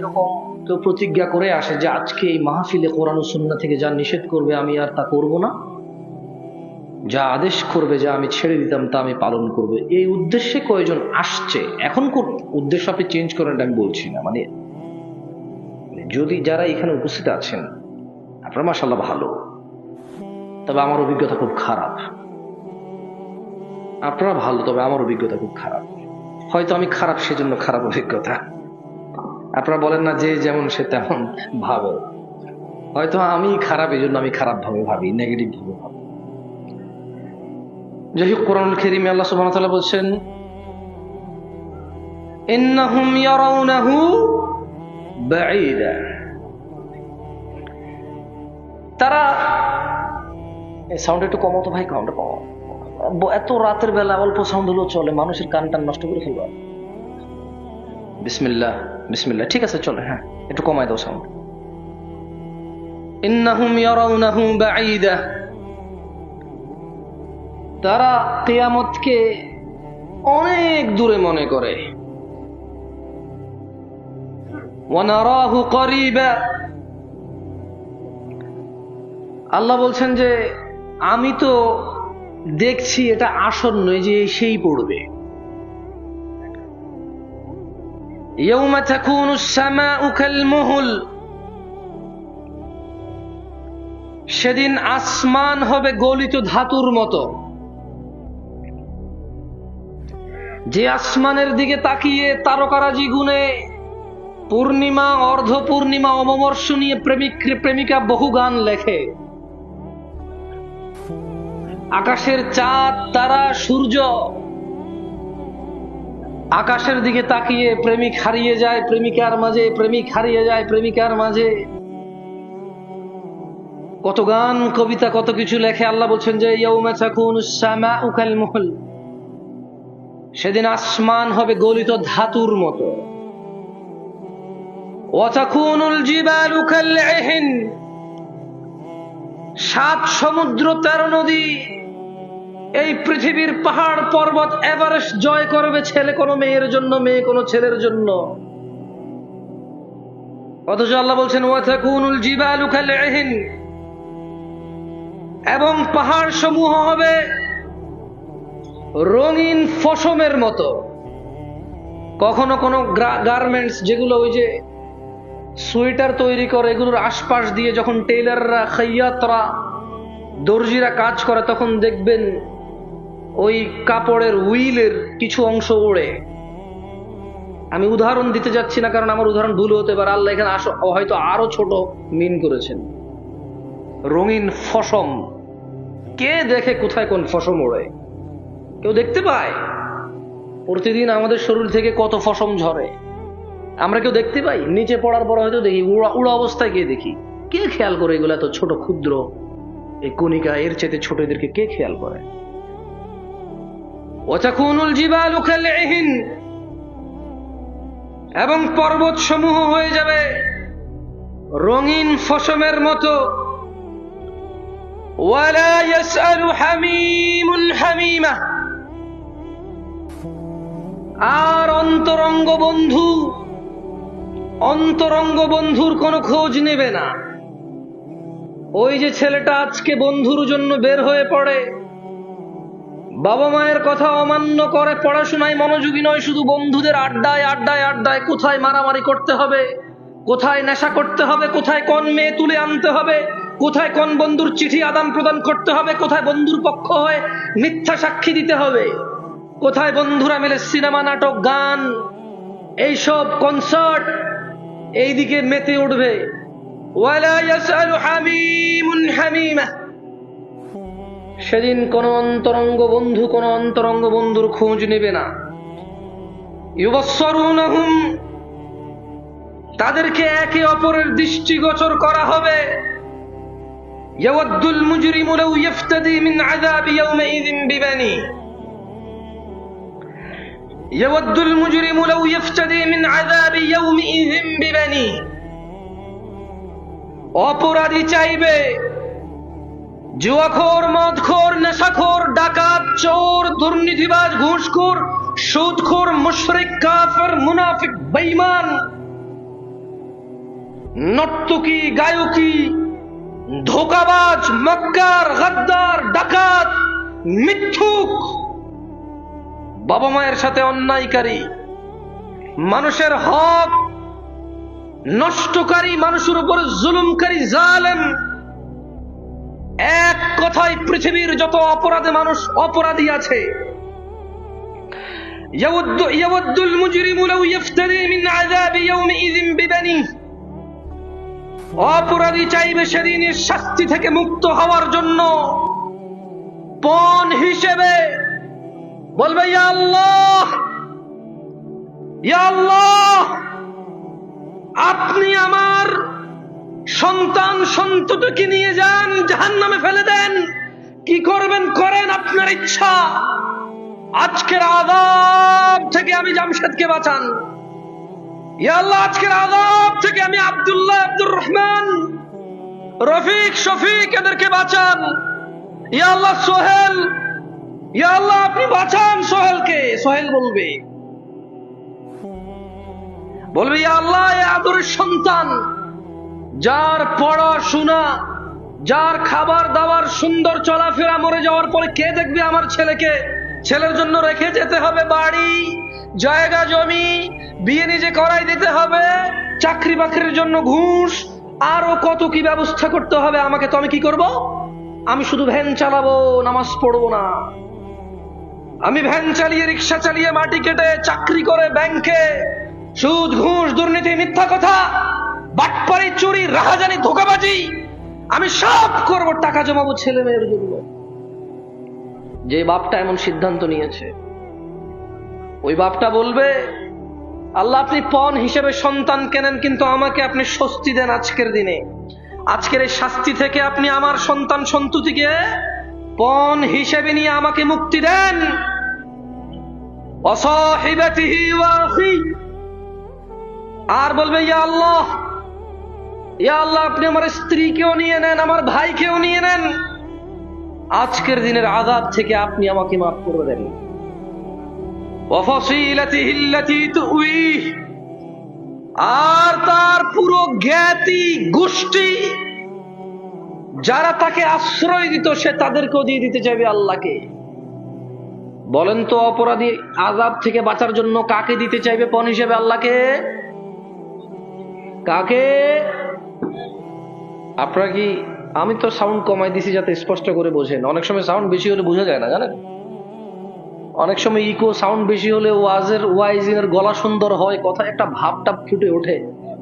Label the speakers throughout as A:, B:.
A: এরকম কেউ প্রতিজ্ঞা করে আসে যে আজকে এই মাহফিলে কোরআন ও সুন্নাহ থেকে যা নিষেধ করবে আমি আর তা করব না, যা আদেশ করবে যা আমি ছেড়ে দিতাম তা আমি পালন করব, এই উদ্দেশ্যে কয়জন আসছে? এখন কোন উদ্দেশ্য আপনি চেঞ্জ করেন আমি বলছি না, মানে যদি যারা এখানে উপস্থিত আছেন আপনারা মাশাআল্লাহ ভালো, তবে আমার অভিজ্ঞতা খুব খারাপ। আপনারা ভালো, তবে আমার অভিজ্ঞতা খুব খারাপ। হয়তো আমি খারাপ সেজন্য খারাপ অভিজ্ঞতা। আপনারা বলেন না যে যেমন সে তেমন ভাবে, হয়তো আমি খারাপ এই জন্য আমি খারাপ ভাবে ভাবি, নেগেটিভ ভাবে ভাবি। যাই হোক, কোরআনুল কারীমে আল্লাহ সুবহানাহু ওয়া তাআলা বলছেন ইন্নাহুম ইয়ারাউনাহু বাঈদা, তারা এই সাউন্ড একটু কমাও তো ভাই, সাউন্ডটা কমাও। এত রাতের বেলা অল্প সাউন্ড হলেও চলে, মানুষের কান টান নষ্ট করে ফেলবা। বিসমিল্লাহ বিসমিল্লাহ, ঠিক আছে চলে, হ্যাঁ একটু কমায় দাও সাউন্ড। ইন্নাহুম ইয়ারাউনাহু বাঈদা, তারা কিয়ামতকে অনেক দূরে মনে করে। ওয়া নারাহু করিবা, আল্লাহ বলছেন যে আমি তো দেখছি এটা আসন্ন, যে সেই পড়বে। ইয়াউমা তাকুনুস সামাউ কালমুহুল, সেদিন আসমান হবে গলিত ধাতুর মতো। যে আসমানের দিকে তাকিয়ে তারকারাজি গুনে পূর্ণিমা, অর্ধ পূর্ণিমা, অমমর্ষ নিয়ে প্রেমিক প্রেমিকা বহু গান লেখে। আকাশের চাঁদ, তারা, সূর্য, আকাশের দিকে তাকিয়ে প্রেমিক হারিয়ে যায় প্রেমিকার মাঝে, প্রেমিক হারিয়ে যায় প্রেমিকার মাঝে। কত গান, কবিতা, কত কিছু লেখে। আল্লাহ বলছেন যে ইয়াউমা তাকুনুস সামাউ কালমুহুল, সেদিন আসমান হবে গলিত ধাতুর মতো। ওয়া তাকুনুল জিবালু কালইহিন, 7 সমুদ্র 13 নদী, এই পৃথিবীর পাহাড় পর্বত এভারেস্ট জয় করবে ছেলে কোনো মেয়ের জন্য, মেয়ে কোনো ছেলের জন্য। অথচ আল্লাহ বলছেন ওয়া তাকুনুল জিবালু কালইহিন, এবং পাহাড় সমূহ হবে রঙিন ফসমের মতো। কখনো কোনো গার্মেন্টস, যেগুলো ওই যে সোয়েটার তৈরি করে, এগুলোর আশপাশ দিয়ে যখন টেইলাররা, খাইয়াতরা, দর্জিরা কাজ করে, তখন দেখবেন ওই কাপড়ের উইলের কিছু অংশ ওড়ে। আমি উদাহরণ দিতে যাচ্ছি না, কারণ আমার উদাহরণ ভুল হতে পারে। আল্লাহ এখানে হয়তো আরো ছোট মিন করেছেন। রঙিন ফসম, কে দেখে কোথায় কোন ফসম ওড়ে? কেউ দেখতে পায়? প্রতিদিন আমাদের শরীর থেকে কত ফসম ঝরে, আমরা কেউ দেখতে পাই? নিচে পড়ার পর হয়তো দেখি, উড়া অবস্থায় গিয়ে দেখি। কে খেয়াল করে এগুলো? এত ছোট ক্ষুদ্র এই কণিকা, এর চেয়ে ছোট এদেরকে কে খেয়াল করে? ওয়া তাকুনুল জিবালু কালইহিন, এবং পর্বত সমূহ হয়ে যাবে রঙিন ফসমের মতো। ওয়ালা ইয়াসআলু হামীমুন হামীমা, আর অন্তরঙ্গ বন্ধুর কোনো খোঁজ নেবে না। ওই যে ছেলেটা আজকে বন্ধুর জন্য বের হয়ে পড়ে, বাবা মায়ের কথা অমান্য করে, পড়াশোনায় মনোযোগী নয়, শুধু বন্ধুদের আড্ডায় আড্ডায় আড্ডায়, কোথায় মারামারি করতে হবে, কোথায় নেশা করতে হবে, কোথায় কোন মেয়ে তুলে আনতে হবে, কোথায় কোন বন্ধুর চিঠি আদান প্রদান করতে হবে, কোথায় বন্ধুর পক্ষ হয়ে মিথ্যা সাক্ষী দিতে হবে, কোথায় বন্ধুরা মিলে সিনেমা, নাটক, গান, এইসব কনসার্ট, এইদিকে মেতে উঠবে। ওয়ালা ইয়াসআলু হামীমুন হামীমা, সেদিন কোন অন্তরঙ্গ বন্ধুর খোঁজ নেবে না। ইউবাসসিরুনহুম, তাদেরকে একে অপরের দৃষ্টিগোচর করা হবে। ইয়াওয়াদ্দুল মুজরিমু লাউ ইফতাদি মিন আযাবি ইয়াওমাইযিন বিবানি, ইয়াওয়াদ্দুল মুজরিমু লাউ ইফতাদি মিন আযাবি ইয়াওমাইযিন বিবানি, অপরাধী চাইবে, জুয়াখোর, মদখোর, নেশাখোর, ডাকাত, চোর, দুর্নীতিবাজ, ঘুষখোর, সুদখোর, মুশরিক, কাফের, মুনাফিক, বেঈমান, নর্তকী, গায়কী, ধোঁকাবাজ, মক্কার, গাদ্দার, ডাকাত, মিথ্যুক, বাবা মায়ের সাথে অন্যায়কারী, মানুষের হক নষ্টকারী, মানুষের উপর জুলুমকারী, জালেম, এক কথায় পৃথিবীর যত অপরাধী আছে, ইয়াওয়াদ্দুল মুজরিমু লাউ ইফতাদি মিন আযাবি ইয়াওমিযিন বিবানিহি, অপরাধী চাইবে সেদিনের শাস্তি থেকে মুক্ত হওয়ার জন্য পণ হিসেবে বলবে, ইয়া আল্লাহ, ইয়া আল্লাহ, আপনি আমার সন্তান সন্ততিকে নিয়ে যান, জাহান্নামে ফেলে দেন, কি করবেন করেন, আপনার ইচ্ছা, আজকের আযাব থেকে আমি জামশেদকে বাঁচান, ইয়া আল্লাহ, আজকের আযাব থেকে আমি আব্দুল্লাহ, আব্দুর রহমান, রফিক, শফিক এদেরকে বাঁচান, ইয়া আল্লাহ, সোহেল, ইয়া আল্লাহ আপনি বাঁচান সোহেলকে। সোহেল বলবে ইয়া আল্লাহ, এ আদরের সন্তান, যার পড়াশোনা, যার খাবার দাবার, সুন্দর চলাফেরা, মরে যাওয়ার পরে কে দেখবে আমার ছেলেকে? ছেলের জন্য রেখে যেতে হবে বাড়ি, জায়গা জমি, বিয়ে নিজে করাই দিতে হবে, চাকরি বাকরির জন্য ঘুষ, আরো কত কি ব্যবস্থা করতে হবে আমাকে। তো আমি কি করব? আমি শুধু ভ্যান চালাবো, নামাজ পড়বো না। আমি ভ্যান চালিয়ে, রিক্সা চালিয়ে, মাটি কেটে, চাকরি করে ব্যাংকে, সুদ, ঘুষ, দুর্নীতি, মিথ্যা কথা, বাটপারি, চুরি, রাহাজানি, ধোঁকাবাজি, আমি সব করব, টাকা জমাবো ছেলে মেয়ের জন্য। যে বাপটা এমন সিদ্ধান্ত নিয়েছে, ওই বাপটা বলবে, আল্লাহ আপনি পণ হিসেবে সন্তান কেনেন, কিন্তু আমাকে আপনি স্বস্তি দেন আজকের দিনে, আজকের এই শাস্তি থেকে আপনি আমার সন্তান সন্ততিকে পণ হিসেবে নিয়ে আমাকে মুক্তি দেন। ওয়াসাহিবাতিহি ওয়া আখি, আর বলবে, ইয়া আল্লাহ, ইয়া আল্লাহ আপনি আমার স্ত্রীকেও নিয়ে নেন, আমার ভাইকেও নিয়ে নেন, আজকের দিনের আযাব থেকে আপনি আমাকে মাফ করে দেন। আর তার পুরো জ্ঞাতি গোষ্ঠী যারা তাকে আশ্রয় দিত, সে তাদেরকেও দিয়ে দিতে চাইবে আল্লাহকে। বলেন তো, অপরাধী আযাব থেকে বাঁচার জন্য কাকে দিতে চাইবে পণ হিসেবে? আল্লাহকে। কাকে? আপনারা কি, আমি তো সাউন্ড কমাই দিছি যাতে স্পষ্ট করে বোঝেন। অনেক সময় সাউন্ড বেশি হলে বোঝা যায় না, জানেন? অনেক সময় ইকো সাউন্ড বেশি হলে ওয়াইজিনের গলা সুন্দর হয়, কথা একটা ভাবটা ফুটে ওঠে,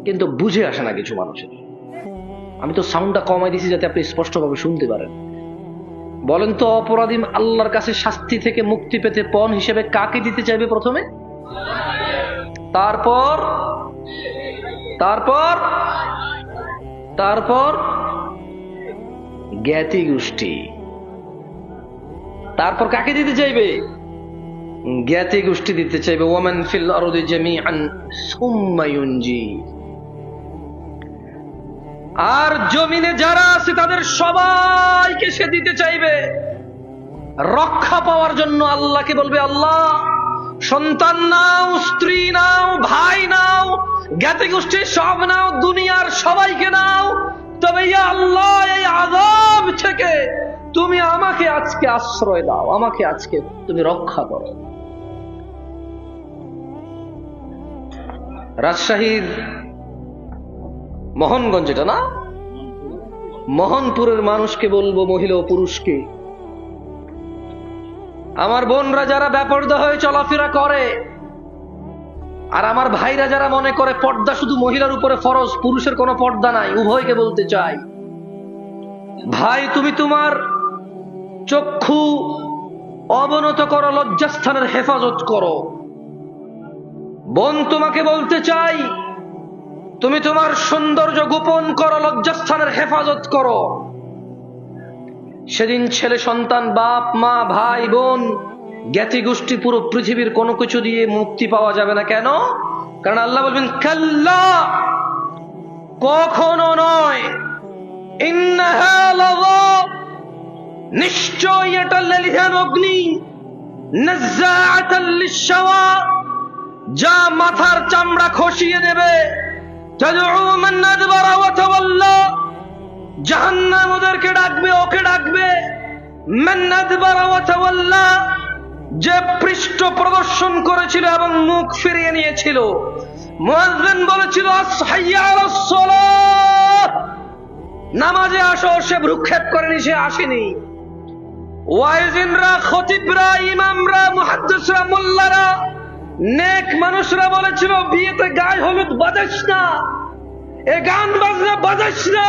A: কিন্তু বুঝে আসে না কিছু মানুষের। আমি তো সাউন্ডটা কমাই দিছি যাতে আপনি স্পষ্টভাবে শুনতে পারেন। বলেন তো, অপরাধী আল্লাহর কাছে শাস্তি থেকে মুক্তি পেতে পণ হিসেবে কাকে দিতে চাইবে প্রথমে? তারপর তারপর তারপর জ্ঞাতি গোষ্ঠী। তারপর কাকে দিতে চাইবে? জ্ঞাতি গোষ্ঠী দিতে চাইবে। ওয়ামান ফিল আরদি জামিআন সুম্মা ইউনজি, আর জমিনে যারা আছে তাদের সবাইকে সে দিতে চাইবে রক্ষা পাওয়ার জন্য। আল্লাহকে বলবে, আল্লাহ সন্তান নাও, স্ত্রী নাও, ভাই নাও, জ্ঞাতি গোষ্ঠী সব নাও, দুনিয়ার সবাইকে নাও, তবে ইয়া আল্লাহ এই আযাব থেকে তুমি আমাকে আজকে আশ্রয় দাও, আমাকে আজকে তুমি রক্ষা করো। রাজশাহীর মোহনগঞ্জ, এটা না, মোহনপুরের মানুষকে বলবো, মহিলা ও পুরুষকে, আমার বোনরা যারা বেপরদা হয়ে চলাফেরা করে, আর আমার ভাইরা যারা মনে করে পর্দা শুধু মহিলার উপরে ফরজ, পুরুষের কোনো পর্দা নাই, উভয়কে বলতে চাই, ভাই তুমি তোমার চক্ষু অবনত করো, লজ্জাস্থানের হেফাজত করো। বোন তোমাকে বলতে চাই, তুমি তোমার সৌন্দর্য গোপন করো, লজ্জাস্থানের হেফাজত করো। সেদিন ছেলে সন্তান, বাপ মা, ভাই বোন, জ্ঞাতি গোষ্ঠী, পুরো পৃথিবীর কোনো কিছু দিয়ে মুক্তি পাওয়া যাবে না। কেন? কারণ আল্লাহ বলবেন, কাল্লা, কখনো নয়, ইন্নাহা লাযা, নিশ্চয় এটা লেলিহান অগ্নি, নাযাআতাল লিশশাওয়া, যা মাথার চামড়া খসিয়ে দেবে, তাদউ মান আদবারা ওয়া তাওয়াল্লা, জাহান্নাম ওদেরকে ডাকবে, ওকে ডাকবে। মান আদবারা ওয়া তাওয়াল্লা, যে পৃষ্ঠ প্রদর্শন করেছিল এবং মুখ ফিরিয়ে নিয়েছিল। মুয়াজ্জিন বলেছিল হাইয়া আলাস সালাহ, নামাজে আসো, সে ভ্রুক্ষেপ করেনি, সে আসেনি। ওয়াইজিনরা, খতিবরা, ইমামরা, মুহাদ্দিসরা, মোল্লারা, নেক মানুষরা বলেছিল বিয়েতে গায়ে হলুদ বাজাস না, এ গান বাজনা বাজাস না,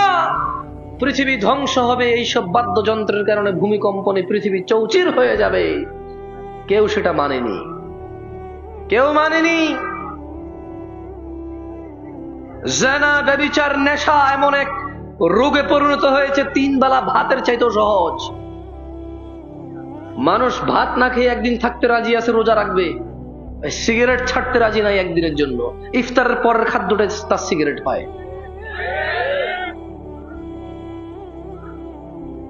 A: পৃথিবী ধ্বংস হবে, এইসব বাদ্যযন্ত্রের কারণে ভূমিকম্পনে পৃথিবী চৌচির হয়ে যাবে। কেউ সেটা মানেনি, কেউ মানেনি। জিনা, ব্যভিচার, নেশা এমন এক রোগে পরিণত হয়েছে, 3 বেলা ভাতের চাইতেও সহজ। মানুষ ভাত না খেয়ে একদিন থাকতে রাজি আছে, রোজা রাখবে, সিগারেট ছাড়তে রাজি নাই একদিনের জন্য। ইফতারের পরের খাদ্যটা তার সিগারেট হয়।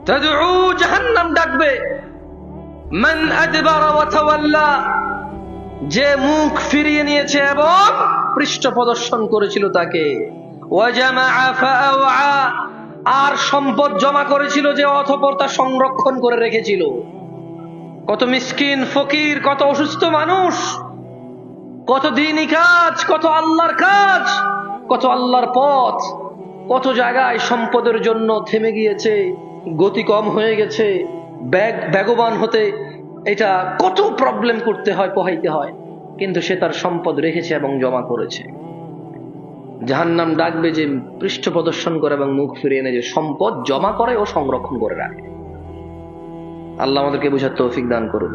A: তাদউ, জাহান্নাম ডাকবে। মান আদবারা ওয়া তাওয়াল্লা, যে মুখ ফিরিয়ে নিয়েছে এবং পৃষ্ঠ প্রদর্শন করেছিল তাকে। ওয়া জামাআ ফাআওয়া, আর সম্পদ জমা করেছিল যে অতঃপর তা সংরক্ষণ করে রেখেছিল। কত মিসকিন, ফকির, কত অসুস্থ মানুষ, কত দ্বীনি কাজ, কত আল্লাহর কাজ, কত আল্লাহর পথ, কত জায়গায় সম্পদের জন্য থেমে গিয়েছে, গতি কম হয়ে গেছে, বেগবান হতে এটা কত প্রবলেম করতে হয়, পোহাইতে হয়, কিন্তু সে তার সম্পদ রেখেছে এবং জমা করেছে। জাহান্নাম ডাকবে যে পৃষ্ঠ প্রদর্শন করে এবং মুখ ফিরিয়ে এনে যে সম্পদ জমা করে ও সংরক্ষণ করে রাখে। আল্লাহ আমাদেরকে বুঝার তৌফিক দান করুন।